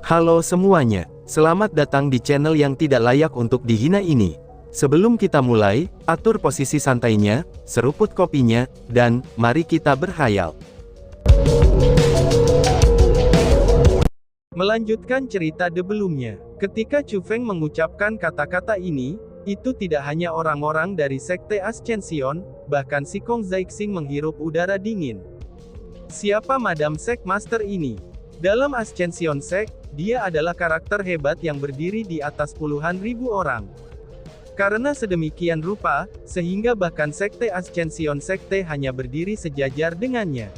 Halo semuanya, selamat datang di channel yang tidak layak untuk dihina ini. Sebelum kita mulai, atur posisi santainya, seruput kopinya, dan mari kita berkhayal. Melanjutkan cerita sebelumnya, ketika Chu Feng mengucapkan kata-kata ini, itu tidak hanya orang-orang dari Sekte Ascension, bahkan si Kong Zixing menghirup udara dingin. Siapa Madam Sek Master ini? Dalam Ascension Sek, dia adalah karakter hebat yang berdiri di atas puluhan ribu orang. Karena sedemikian rupa, sehingga bahkan Sekte Ascension Sekte hanya berdiri sejajar dengannya.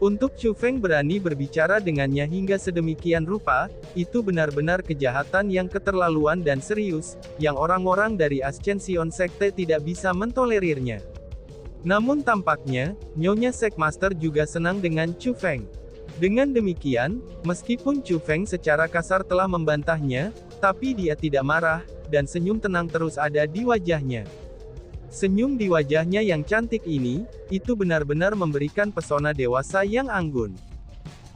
Untuk Chu Feng berani berbicara dengannya hingga sedemikian rupa, itu benar-benar kejahatan yang keterlaluan dan serius, yang orang-orang dari Ascension Sekte tidak bisa mentolerirnya. Namun tampaknya, Nyonya Sek Master juga senang dengan Chu Feng. Dengan demikian, meskipun Chu Feng secara kasar telah membantahnya, tapi dia tidak marah, dan senyum tenang terus ada di wajahnya. Senyum di wajahnya yang cantik ini, itu benar-benar memberikan pesona dewasa yang anggun.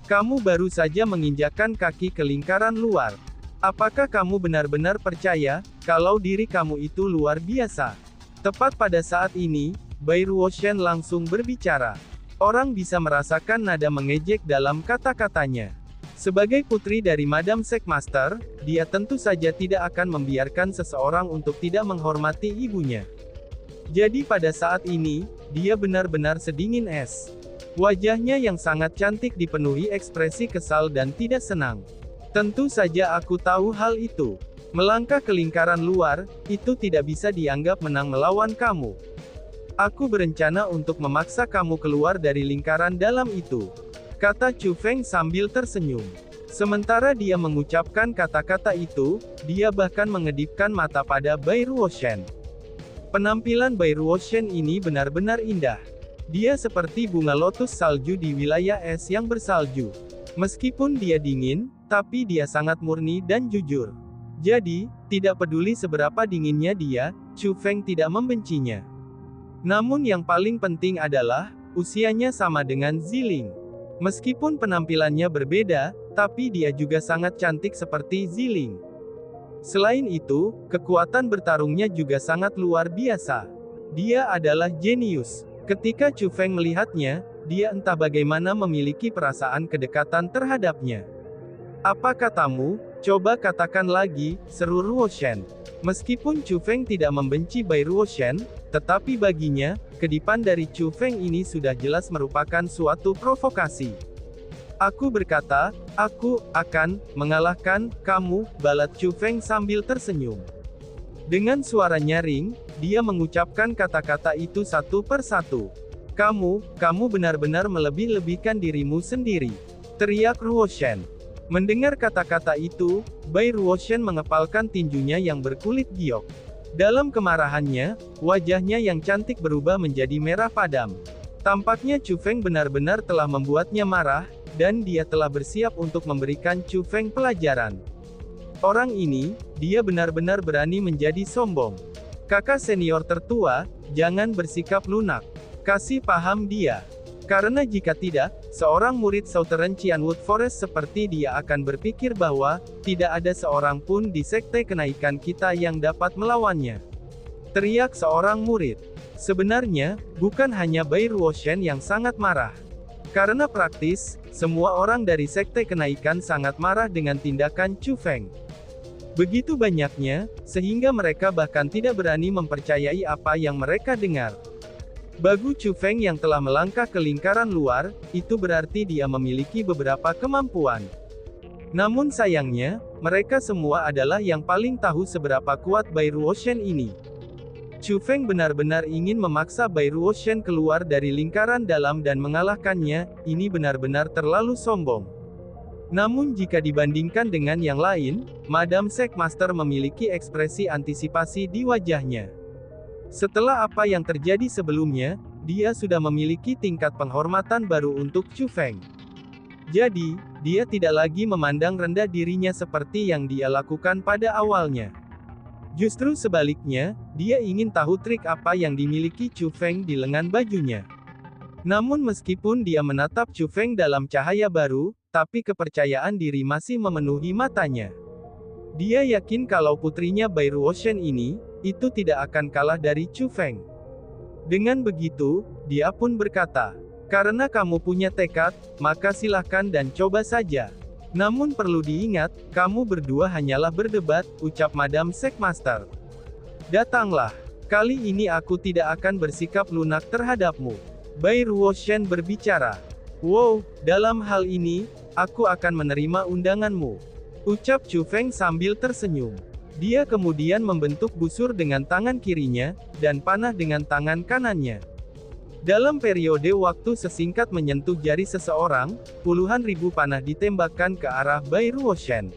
Kamu baru saja menginjakkan kaki ke lingkaran luar. Apakah kamu benar-benar percaya, kalau diri kamu itu luar biasa? Tepat pada saat ini, Bai Ruoshan langsung berbicara. Orang bisa merasakan nada mengejek dalam kata-katanya. Sebagai putri dari Madam Sek Master, dia tentu saja tidak akan membiarkan seseorang untuk tidak menghormati ibunya. Jadi pada saat ini, dia benar-benar sedingin es. Wajahnya yang sangat cantik dipenuhi ekspresi kesal dan tidak senang. Tentu saja aku tahu hal itu. Melangkah ke lingkaran luar, itu tidak bisa dianggap menang melawan kamu. Aku berencana untuk memaksa kamu keluar dari lingkaran dalam itu, kata Chu Feng sambil tersenyum. Sementara dia mengucapkan kata-kata itu, dia bahkan mengedipkan mata pada Bai Ruoshan. Penampilan Bai Ruoshan ini benar-benar indah. Dia seperti bunga lotus salju di wilayah es yang bersalju. Meskipun dia dingin, tapi dia sangat murni dan jujur. Jadi, tidak peduli seberapa dinginnya dia, Chu Feng tidak membencinya. Namun yang paling penting adalah, usianya sama dengan Ziling. Meskipun penampilannya berbeda, tapi dia juga sangat cantik seperti Ziling. Selain itu, kekuatan bertarungnya juga sangat luar biasa. Dia adalah jenius. Ketika Chu Feng melihatnya, dia entah bagaimana memiliki perasaan kedekatan terhadapnya. Apa katamu? Coba katakan lagi, seru Ruoshan. Meskipun Chu Feng tidak membenci Bai Ruoshan, tetapi baginya, kedipan dari Chu Feng ini sudah jelas merupakan suatu provokasi. Aku berkata, aku akan mengalahkan kamu, balat Chu Feng sambil tersenyum. Dengan suara nyaring, dia mengucapkan kata-kata itu satu persatu. Kamu benar-benar melebih-lebihkan dirimu sendiri, teriak Ruoshan. Mendengar kata-kata itu, Bai Ruoshan mengepalkan tinjunya yang berkulit giok. Dalam kemarahannya, wajahnya yang cantik berubah menjadi merah padam. Tampaknya Chu Feng benar-benar telah membuatnya marah, dan dia telah bersiap untuk memberikan Chu Feng pelajaran. Orang ini, dia benar-benar berani menjadi sombong. Kakak senior tertua, jangan bersikap lunak. Kasih paham dia. Karena jika tidak, seorang murid Southern Qianwood Forest seperti dia akan berpikir bahwa, tidak ada seorang pun di sekte kenaikan kita yang dapat melawannya. Teriak seorang murid. Sebenarnya, bukan hanya Bai Ruoshan yang sangat marah. Karena praktis, semua orang dari sekte kenaikan sangat marah dengan tindakan Chu Feng. Begitu banyaknya, sehingga mereka bahkan tidak berani mempercayai apa yang mereka dengar. Bagu Chu Feng yang telah melangkah ke lingkaran luar, itu berarti dia memiliki beberapa kemampuan. Namun sayangnya, mereka semua adalah yang paling tahu seberapa kuat Bai Ruoshan ini. Chu Feng benar-benar ingin memaksa Bai Ruoshan keluar dari lingkaran dalam dan mengalahkannya, ini benar-benar terlalu sombong. Namun jika dibandingkan dengan yang lain, Madam Sek Master memiliki ekspresi antisipasi di wajahnya. Setelah apa yang terjadi sebelumnya, dia sudah memiliki tingkat penghormatan baru untuk Chu Feng. Jadi, dia tidak lagi memandang rendah dirinya seperti yang dia lakukan pada awalnya. Justru sebaliknya, dia ingin tahu trik apa yang dimiliki Chu Feng di lengan bajunya. Namun meskipun dia menatap Chu Feng dalam cahaya baru, tapi kepercayaan diri masih memenuhi matanya. Dia yakin kalau putrinya Bai Ruoshan ini, itu tidak akan kalah dari Chu Feng. Dengan begitu, dia pun berkata, "Karena kamu punya tekad, maka silahkan dan coba saja. Namun perlu diingat, kamu berdua hanyalah berdebat," ucap Madam Sekmaster. "Datanglah. Kali ini aku tidak akan bersikap lunak terhadapmu." Bai Ruoshan berbicara. "Wow, dalam hal ini, aku akan menerima undanganmu," ucap Chu Feng sambil tersenyum. Dia kemudian membentuk busur dengan tangan kirinya, dan panah dengan tangan kanannya. Dalam periode waktu sesingkat menyentuh jari seseorang, puluhan ribu panah ditembakkan ke arah Bai Ruoshan.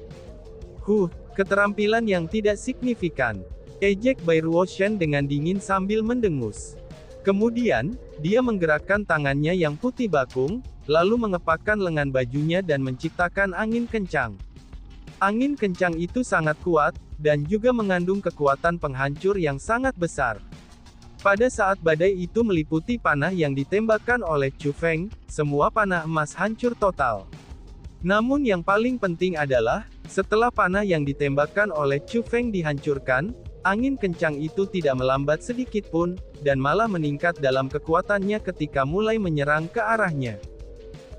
Keterampilan yang tidak signifikan," ejek Bai Ruoshan dengan dingin sambil mendengus. Kemudian, dia menggerakkan tangannya yang putih bakung, lalu mengepakkan lengan bajunya dan menciptakan angin kencang. Angin kencang itu sangat kuat, dan juga mengandung kekuatan penghancur yang sangat besar. Pada saat badai itu meliputi panah yang ditembakkan oleh Chu Feng, semua panah emas hancur total. Namun yang paling penting adalah, setelah panah yang ditembakkan oleh Chu Feng dihancurkan, angin kencang itu tidak melambat sedikit pun, dan malah meningkat dalam kekuatannya ketika mulai menyerang ke arahnya.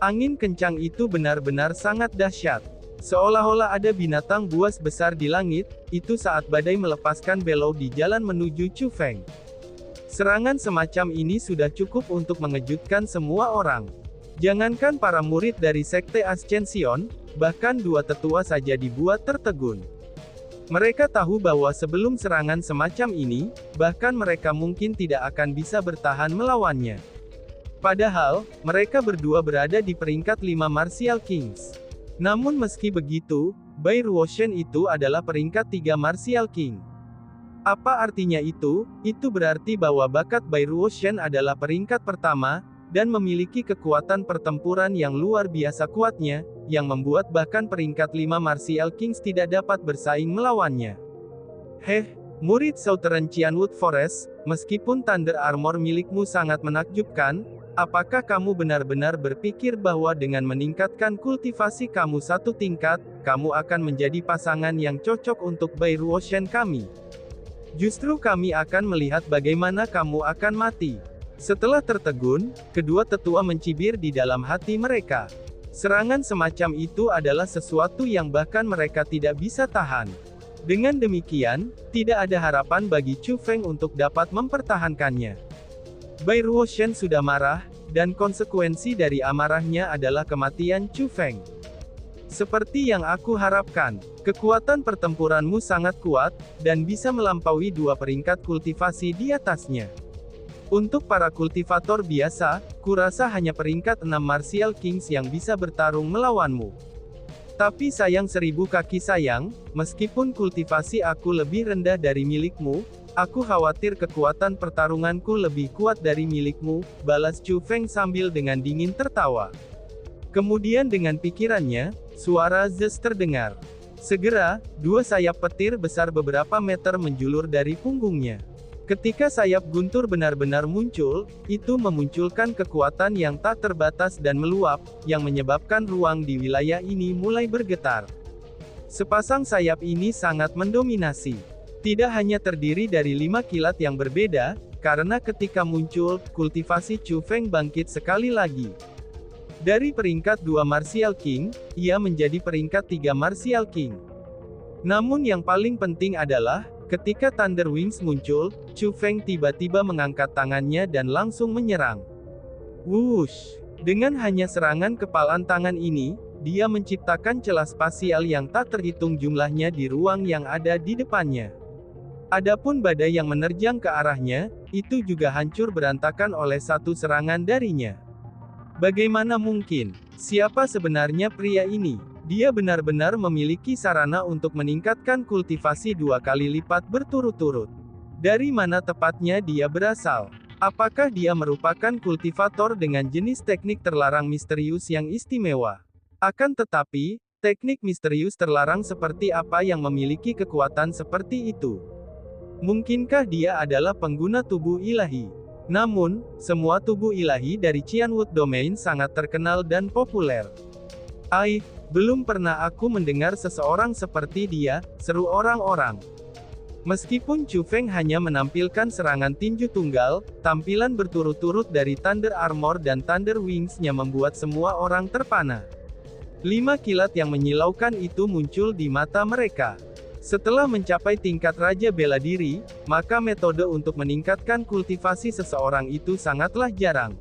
Angin kencang itu benar-benar sangat dahsyat. Seolah-olah ada binatang buas besar di langit, itu saat badai melepaskan belau di jalan menuju Chu Feng. Serangan semacam ini sudah cukup untuk mengejutkan semua orang. Jangankan para murid dari Sekte Ascension, bahkan dua tetua saja dibuat tertegun. Mereka tahu bahwa sebelum serangan semacam ini, bahkan mereka mungkin tidak akan bisa bertahan melawannya. Padahal, mereka berdua berada di peringkat 5 Martial Kings. Namun meski begitu, Bai Ruoshan itu adalah peringkat 3 Martial King. Apa artinya itu? Itu berarti bahwa bakat Bai Ruoshan adalah peringkat pertama, dan memiliki kekuatan pertempuran yang luar biasa kuatnya, yang membuat bahkan peringkat 5 Martial Kings tidak dapat bersaing melawannya. Murid Southern Qianwood Forest, meskipun Thunder Armor milikmu sangat menakjubkan, apakah kamu benar-benar berpikir bahwa dengan meningkatkan kultivasi kamu satu tingkat, kamu akan menjadi pasangan yang cocok untuk Bai Ruoshan kami? Justru kami akan melihat bagaimana kamu akan mati. Setelah tertegun, kedua tetua mencibir di dalam hati mereka. Serangan semacam itu adalah sesuatu yang bahkan mereka tidak bisa tahan. Dengan demikian, tidak ada harapan bagi Chu Feng untuk dapat mempertahankannya. Bai Ruoshan sudah marah, dan konsekuensi dari amarahnya adalah kematian Chu Feng. Seperti yang aku harapkan, kekuatan pertempuranmu sangat kuat, dan bisa melampaui dua peringkat kultivasi di atasnya. Untuk para kultivator biasa, kurasa hanya peringkat 6 Martial Kings yang bisa bertarung melawanmu. Tapi sayang seribu kaki sayang, meskipun kultivasi aku lebih rendah dari milikmu, aku khawatir kekuatan pertarunganku lebih kuat dari milikmu, balas Chu Feng sambil dengan dingin tertawa. Kemudian dengan pikirannya, suara Zeus terdengar. Segera, dua sayap petir besar beberapa meter menjulur dari punggungnya. Ketika sayap guntur benar-benar muncul, itu memunculkan kekuatan yang tak terbatas dan meluap, yang menyebabkan ruang di wilayah ini mulai bergetar. Sepasang sayap ini sangat mendominasi. Tidak hanya terdiri dari 5 kilat yang berbeda, karena ketika muncul, kultivasi Chu Feng bangkit sekali lagi. Dari peringkat 2 Martial King, ia menjadi peringkat 3 Martial King. Namun yang paling penting adalah, ketika Thunder Wings muncul, Chu Feng tiba-tiba mengangkat tangannya dan langsung menyerang. Wush! Dengan hanya serangan kepalan tangan ini, dia menciptakan celah spasial yang tak terhitung jumlahnya di ruang yang ada di depannya. Adapun badai yang menerjang ke arahnya, itu juga hancur berantakan oleh satu serangan darinya. Bagaimana mungkin? Siapa sebenarnya pria ini? Dia benar-benar memiliki sarana untuk meningkatkan kultivasi 2 kali lipat berturut-turut. Dari mana tepatnya dia berasal? Apakah dia merupakan kultivator dengan jenis teknik terlarang misterius yang istimewa? Akan tetapi, teknik misterius terlarang seperti apa yang memiliki kekuatan seperti itu? Mungkinkah dia adalah pengguna tubuh ilahi? Namun, semua tubuh ilahi dari Qianwood Domain sangat terkenal dan populer. Belum pernah aku mendengar seseorang seperti dia, seru orang-orang. Meskipun Chu Feng hanya menampilkan serangan tinju tunggal, tampilan berturut-turut dari Thunder Armor dan Thunder Wings-nya membuat semua orang terpana. 5 kilat yang menyilaukan itu muncul di mata mereka. Setelah mencapai tingkat Raja Bela Diri, maka metode untuk meningkatkan kultivasi seseorang itu sangatlah jarang.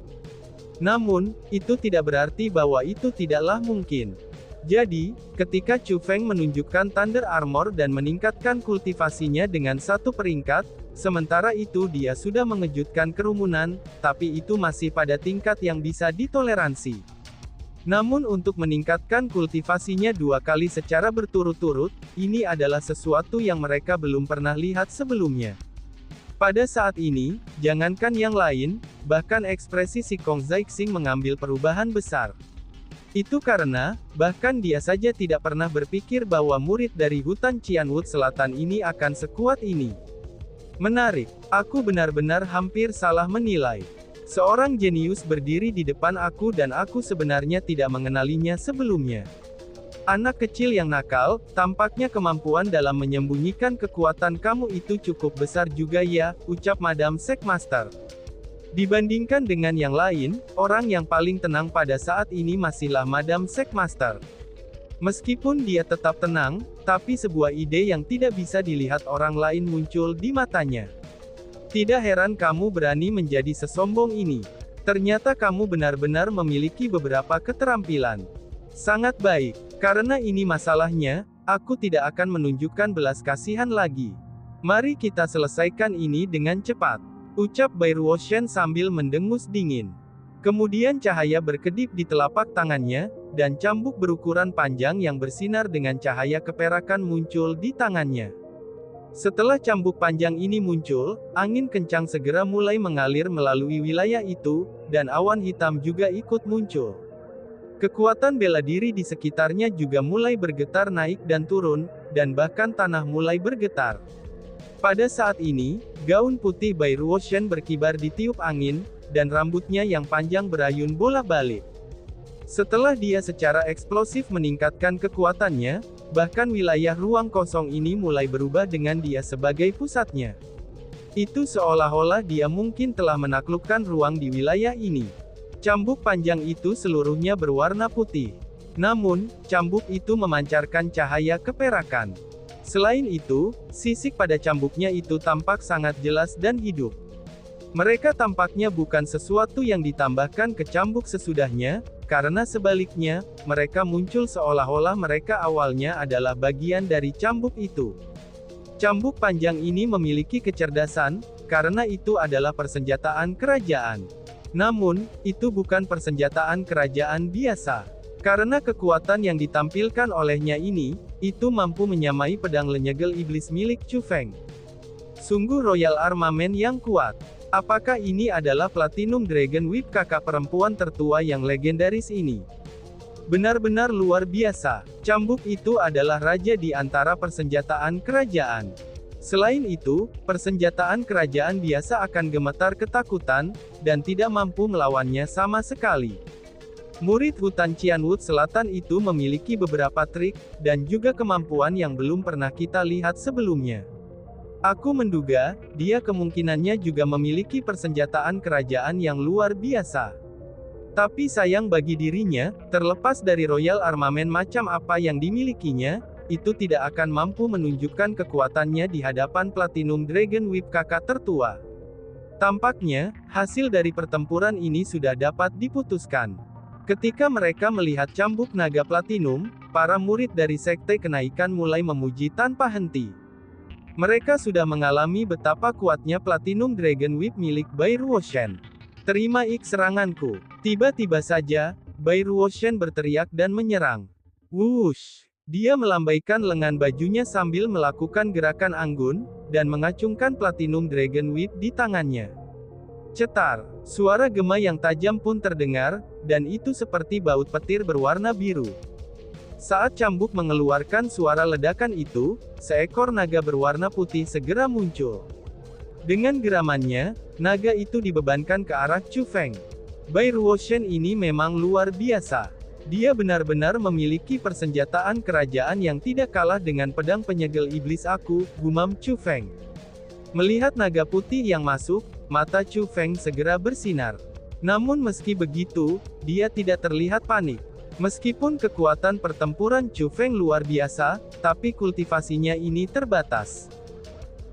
Namun, itu tidak berarti bahwa itu tidaklah mungkin. Jadi, ketika Chu Feng menunjukkan Thunder Armor dan meningkatkan kultivasinya dengan 1 peringkat, sementara itu dia sudah mengejutkan kerumunan, tapi itu masih pada tingkat yang bisa ditoleransi. Namun untuk meningkatkan kultivasinya 2 kali secara berturut-turut, ini adalah sesuatu yang mereka belum pernah lihat sebelumnya. Pada saat ini, jangankan yang lain, bahkan ekspresi si Kong Zixing mengambil perubahan besar. Itu karena, bahkan dia saja tidak pernah berpikir bahwa murid dari hutan Qianwood Selatan ini akan sekuat ini. Menarik, aku benar-benar hampir salah menilai. Seorang jenius berdiri di depan aku dan aku sebenarnya tidak mengenalinya sebelumnya. Anak kecil yang nakal, tampaknya kemampuan dalam menyembunyikan kekuatan kamu itu cukup besar juga ya, ucap Madam Sekmaster. Dibandingkan dengan yang lain, orang yang paling tenang pada saat ini masihlah Madam Sekmaster. Meskipun dia tetap tenang, tapi sebuah ide yang tidak bisa dilihat orang lain muncul di matanya. Tidak heran kamu berani menjadi sesombong ini. Ternyata kamu benar-benar memiliki beberapa keterampilan. Sangat baik. Karena ini masalahnya, aku tidak akan menunjukkan belas kasihan lagi. Mari kita selesaikan ini dengan cepat, ucap Bai Ruoshan sambil mendengus dingin. Kemudian cahaya berkedip di telapak tangannya, dan cambuk berukuran panjang yang bersinar dengan cahaya keperakan muncul di tangannya. Setelah cambuk panjang ini muncul, angin kencang segera mulai mengalir melalui wilayah itu, dan awan hitam juga ikut muncul. Kekuatan bela diri di sekitarnya juga mulai bergetar naik dan turun, dan bahkan tanah mulai bergetar. Pada saat ini, gaun putih Bai Ruoshan berkibar di tiup angin, dan rambutnya yang panjang berayun bolak-balik. Setelah dia secara eksplosif meningkatkan kekuatannya, bahkan wilayah ruang kosong ini mulai berubah dengan dia sebagai pusatnya. Itu seolah-olah dia mungkin telah menaklukkan ruang di wilayah ini. Cambuk panjang itu seluruhnya berwarna putih. Namun, cambuk itu memancarkan cahaya keperakan. Selain itu, sisik pada cambuknya itu tampak sangat jelas dan hidup. Mereka tampaknya bukan sesuatu yang ditambahkan ke cambuk sesudahnya, karena sebaliknya, mereka muncul seolah-olah mereka awalnya adalah bagian dari cambuk itu. Cambuk panjang ini memiliki kecerdasan, karena itu adalah persenjataan kerajaan. Namun, itu bukan persenjataan kerajaan biasa. Karena kekuatan yang ditampilkan olehnya ini, itu mampu menyamai pedang lenyegel iblis milik Chu Feng. Sungguh royal armament yang kuat. Apakah ini adalah Platinum Dragon Whip kakak perempuan tertua yang legendaris ini? Benar-benar luar biasa. Cambuk itu adalah raja di antara persenjataan kerajaan. Selain itu, persenjataan kerajaan biasa akan gemetar ketakutan, dan tidak mampu melawannya sama sekali. Murid hutan Qianwood Selatan itu memiliki beberapa trik, dan juga kemampuan yang belum pernah kita lihat sebelumnya. Aku menduga, dia kemungkinannya juga memiliki persenjataan kerajaan yang luar biasa. Tapi sayang bagi dirinya, terlepas dari royal armament macam apa yang dimilikinya, itu tidak akan mampu menunjukkan kekuatannya di hadapan Platinum Dragon Whip kakak tertua. Tampaknya, hasil dari pertempuran ini sudah dapat diputuskan. Ketika mereka melihat cambuk naga platinum, para murid dari Sekte Kenaikan mulai memuji tanpa henti. Mereka sudah mengalami betapa kuatnya Platinum Dragon Whip milik Bai Ruoshan. Terima seranganku. Tiba-tiba saja, Bai Ruoshan berteriak dan menyerang. Wush! Dia melambaikan lengan bajunya sambil melakukan gerakan anggun, dan mengacungkan Platinum Dragon Whip di tangannya. Cetar! Suara gema yang tajam pun terdengar, dan itu seperti baut petir berwarna biru. Saat cambuk mengeluarkan suara ledakan itu, seekor naga berwarna putih segera muncul. Dengan geramannya, naga itu dibebankan ke arah Chu Feng. Bai Ruoshan ini memang luar biasa. Dia benar-benar memiliki persenjataan kerajaan yang tidak kalah dengan pedang penyegel iblis aku, gumam Chu Feng. Melihat naga putih yang masuk, mata Chu Feng segera bersinar. Namun meski begitu, dia tidak terlihat panik. Meskipun kekuatan pertempuran Chu Feng luar biasa, tapi kultivasinya ini terbatas.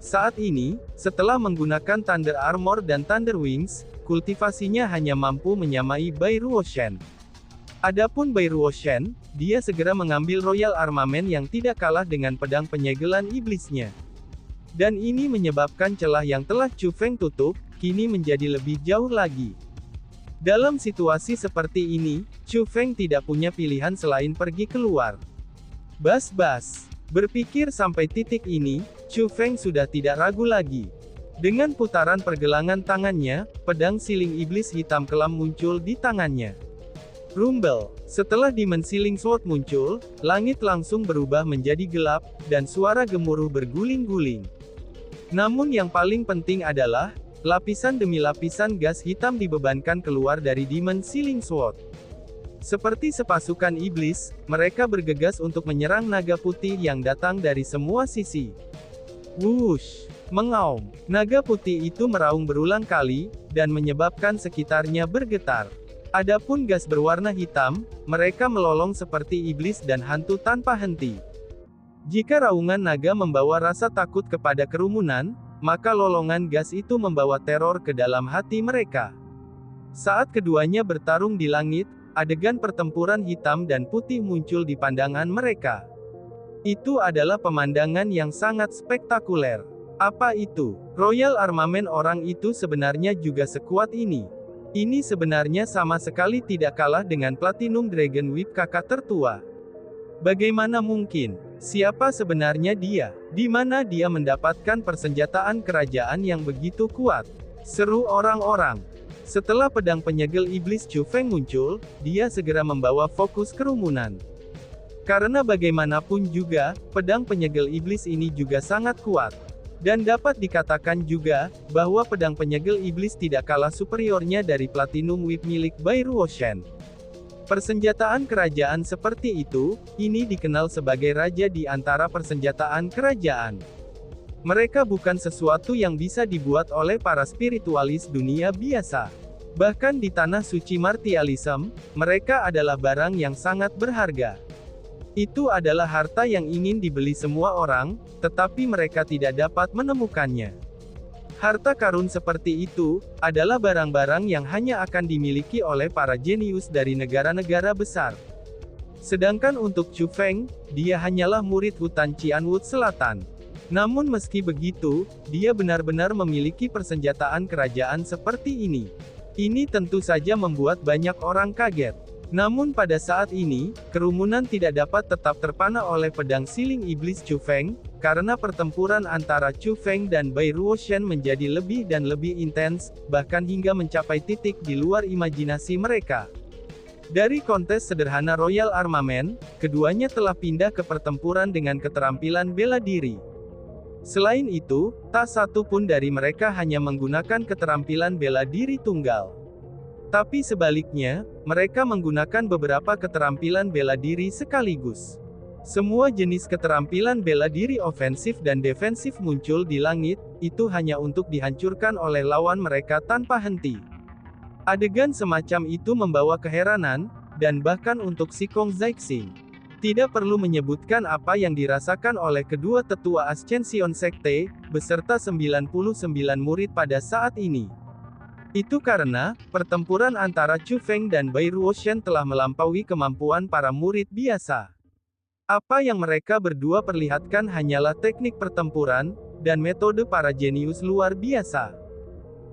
Saat ini, setelah menggunakan Thunder Armor dan Thunder Wings, kultivasinya hanya mampu menyamai Bai Ruo Shen. Adapun Bai Ruo Shen, dia segera mengambil Royal Armament yang tidak kalah dengan pedang penyegelan iblisnya. Dan ini menyebabkan celah yang telah Chu Feng tutup, kini menjadi lebih jauh lagi. Dalam situasi seperti ini, Chu Feng tidak punya pilihan selain pergi keluar. Bas-bas. Berpikir sampai titik ini, Chu Feng sudah tidak ragu lagi. Dengan putaran pergelangan tangannya, pedang siling iblis hitam kelam muncul di tangannya. Rumble. Setelah Demon Sealing Sword muncul, langit langsung berubah menjadi gelap, dan suara gemuruh berguling-guling. Namun yang paling penting adalah, lapisan demi lapisan gas hitam dibebankan keluar dari Demon Sealing Sword. Seperti sepasukan iblis, mereka bergegas untuk menyerang naga putih yang datang dari semua sisi. Wush! Mengaum. Naga putih itu meraung berulang kali, dan menyebabkan sekitarnya bergetar. Adapun gas berwarna hitam, mereka melolong seperti iblis dan hantu tanpa henti. Jika raungan naga membawa rasa takut kepada kerumunan, maka lolongan gas itu membawa teror ke dalam hati mereka. Saat keduanya bertarung di langit, adegan pertempuran hitam dan putih muncul di pandangan mereka. Itu adalah pemandangan yang sangat spektakuler. Apa itu? Royal Armament orang itu sebenarnya juga sekuat ini. Ini sebenarnya sama sekali tidak kalah dengan Platinum Dragon Whip kakak tertua. Bagaimana mungkin? Siapa sebenarnya dia? Di mana dia mendapatkan persenjataan kerajaan yang begitu kuat? Seru orang-orang. Setelah pedang penyegel iblis Chu Feng muncul, dia segera membawa fokus kerumunan. Karena bagaimanapun juga, pedang penyegel iblis ini juga sangat kuat. Dan dapat dikatakan juga, bahwa pedang penyegel iblis tidak kalah superiornya dari Platinum Whip milik Bai Ruo Shen. Persenjataan kerajaan seperti itu, ini dikenal sebagai raja di antara persenjataan kerajaan. Mereka bukan sesuatu yang bisa dibuat oleh para spiritualis dunia biasa. Bahkan di tanah suci martialism, mereka adalah barang yang sangat berharga. Itu adalah harta yang ingin dibeli semua orang, tetapi mereka tidak dapat menemukannya. Harta karun seperti itu, adalah barang-barang yang hanya akan dimiliki oleh para jenius dari negara-negara besar. Sedangkan untuk Chu Feng, dia hanyalah murid hutan Qianwood Selatan. Namun meski begitu, dia benar-benar memiliki persenjataan kerajaan seperti ini. Ini tentu saja membuat banyak orang kaget. Namun pada saat ini, kerumunan tidak dapat tetap terpana oleh pedang siling iblis Chu Feng, karena pertempuran antara Chu Feng dan Bai Ruo Shen menjadi lebih dan lebih intens, bahkan hingga mencapai titik di luar imajinasi mereka. Dari kontes sederhana Royal Armament, keduanya telah pindah ke pertempuran dengan keterampilan bela diri. Selain itu, tak satu pun dari mereka hanya menggunakan keterampilan bela diri tunggal. Tapi sebaliknya, mereka menggunakan beberapa keterampilan bela diri sekaligus. Semua jenis keterampilan bela diri ofensif dan defensif muncul di langit, itu hanya untuk dihancurkan oleh lawan mereka tanpa henti. Adegan semacam itu membawa keheranan, dan bahkan untuk Si Kong Zixing. Tidak perlu menyebutkan apa yang dirasakan oleh kedua tetua Ascension Sekte, beserta 99 murid pada saat ini. Itu karena, pertempuran antara Chu Feng dan Bai Ruo Shen telah melampaui kemampuan para murid biasa. Apa yang mereka berdua perlihatkan hanyalah teknik pertempuran, dan metode para jenius luar biasa.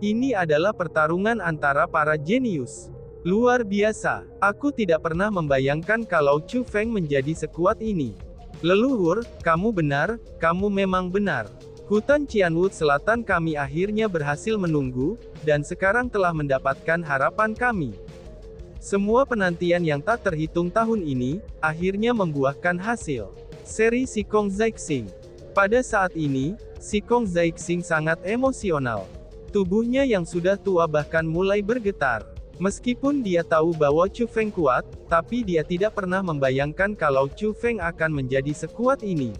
Ini adalah pertarungan antara para jenius. Luar biasa, aku tidak pernah membayangkan kalau Chu Feng menjadi sekuat ini. Leluhur, kamu benar, kamu memang benar. Hutan Qianwood Selatan kami akhirnya berhasil menunggu, dan sekarang telah mendapatkan harapan kami. Semua penantian yang tak terhitung tahun ini, akhirnya membuahkan hasil. Seri Si Kong Zixing. Pada saat ini, Si Kong Zixing sangat emosional. Tubuhnya yang sudah tua bahkan mulai bergetar. Meskipun dia tahu bahwa Chu Feng kuat, tapi dia tidak pernah membayangkan kalau Chu Feng akan menjadi sekuat ini.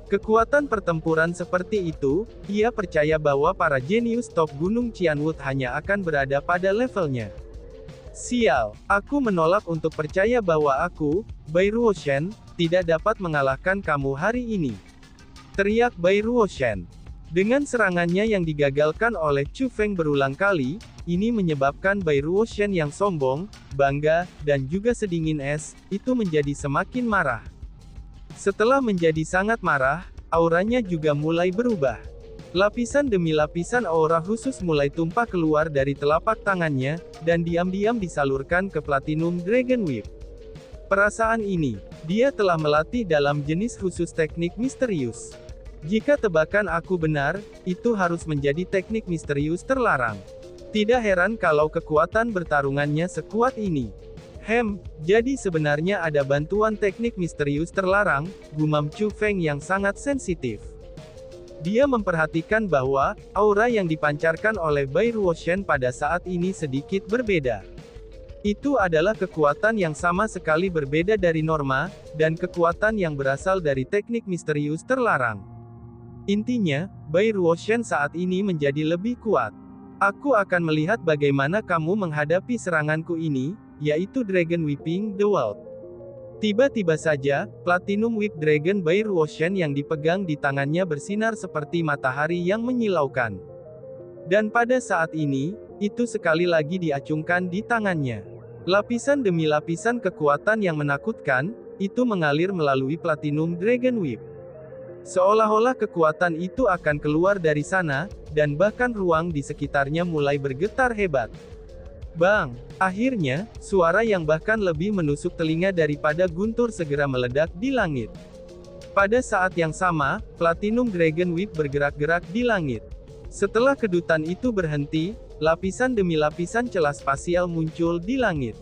Kekuatan pertempuran seperti itu, ia percaya bahwa para jenius top Gunung Qianwood hanya akan berada pada levelnya. Sial, aku menolak untuk percaya bahwa aku, Bai Ruoshan, tidak dapat mengalahkan kamu hari ini. Teriak Bai Ruoshan. Dengan serangannya yang digagalkan oleh Chu Feng berulang kali, ini menyebabkan Bai Ruoshan yang sombong, bangga, dan juga sedingin es, itu menjadi semakin marah. Setelah menjadi sangat marah, auranya juga mulai berubah. Lapisan demi lapisan aura khusus mulai tumpah keluar dari telapak tangannya, dan diam-diam disalurkan ke Platinum Dragon Whip. Perasaan ini, dia telah melatih dalam jenis khusus teknik misterius. Jika tebakan aku benar, itu harus menjadi teknik misterius terlarang. Tidak heran kalau kekuatan bertarungannya sekuat ini. Jadi sebenarnya ada bantuan teknik misterius terlarang, gumam Chu Feng yang sangat sensitif. Dia memperhatikan bahwa, aura yang dipancarkan oleh Bai Ruoshan pada saat ini sedikit berbeda. Itu adalah kekuatan yang sama sekali berbeda dari norma, dan kekuatan yang berasal dari teknik misterius terlarang. Intinya, Bai Ruoshan saat ini menjadi lebih kuat. Aku akan melihat bagaimana kamu menghadapi seranganku ini, yaitu Dragon Whipping the World. Tiba-tiba saja, Platinum Whip Dragon Bai Ruoshan yang dipegang di tangannya bersinar seperti matahari yang menyilaukan. Dan pada saat ini, itu sekali lagi diacungkan di tangannya. Lapisan demi lapisan kekuatan yang menakutkan, itu mengalir melalui Platinum Dragon Whip. Seolah-olah kekuatan itu akan keluar dari sana, dan bahkan ruang di sekitarnya mulai bergetar hebat. Bang! Akhirnya, suara yang bahkan lebih menusuk telinga daripada guntur segera meledak di langit. Pada saat yang sama, Platinum Dragon Whip bergerak-gerak di langit. Setelah kedutan itu berhenti, lapisan demi lapisan celah spasial muncul di langit.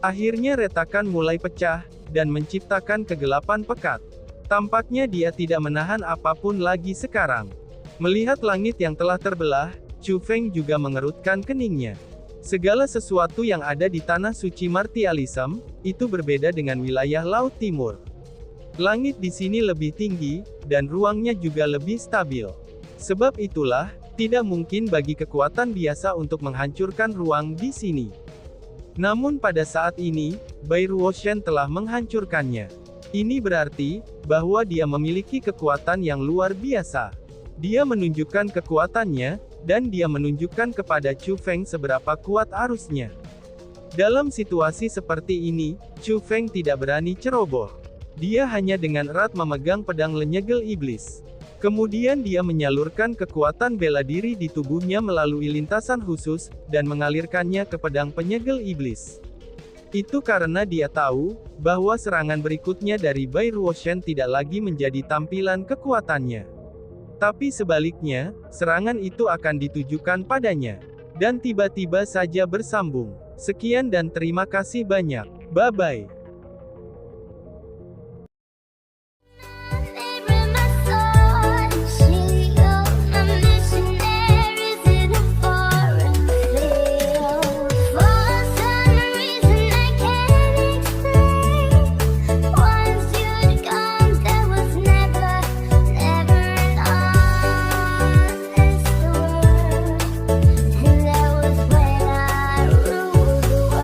Akhirnya retakan mulai pecah, dan menciptakan kegelapan pekat. Tampaknya dia tidak menahan apapun lagi sekarang. Melihat langit yang telah terbelah, Chu Feng juga mengerutkan keningnya. Segala sesuatu yang ada di tanah suci martialism, itu berbeda dengan wilayah Laut Timur. Langit di sini lebih tinggi, dan ruangnya juga lebih stabil. Sebab itulah, tidak mungkin bagi kekuatan biasa untuk menghancurkan ruang di sini. Namun pada saat ini, Bai Ruoshan telah menghancurkannya. Ini berarti, bahwa dia memiliki kekuatan yang luar biasa. Dia menunjukkan kekuatannya, dan dia menunjukkan kepada Chu Feng seberapa kuat arusnya. Dalam situasi seperti ini, Chu Feng tidak berani ceroboh. Dia hanya dengan erat memegang pedang lenyegel iblis. Kemudian dia menyalurkan kekuatan bela diri di tubuhnya melalui lintasan khusus, dan mengalirkannya ke pedang penyegel iblis. Itu karena dia tahu, bahwa serangan berikutnya dari Bai Ruoshan tidak lagi menjadi tampilan kekuatannya. Tapi sebaliknya, serangan itu akan ditujukan padanya. Dan tiba-tiba saja bersambung. Sekian dan terima kasih banyak. Bye-bye.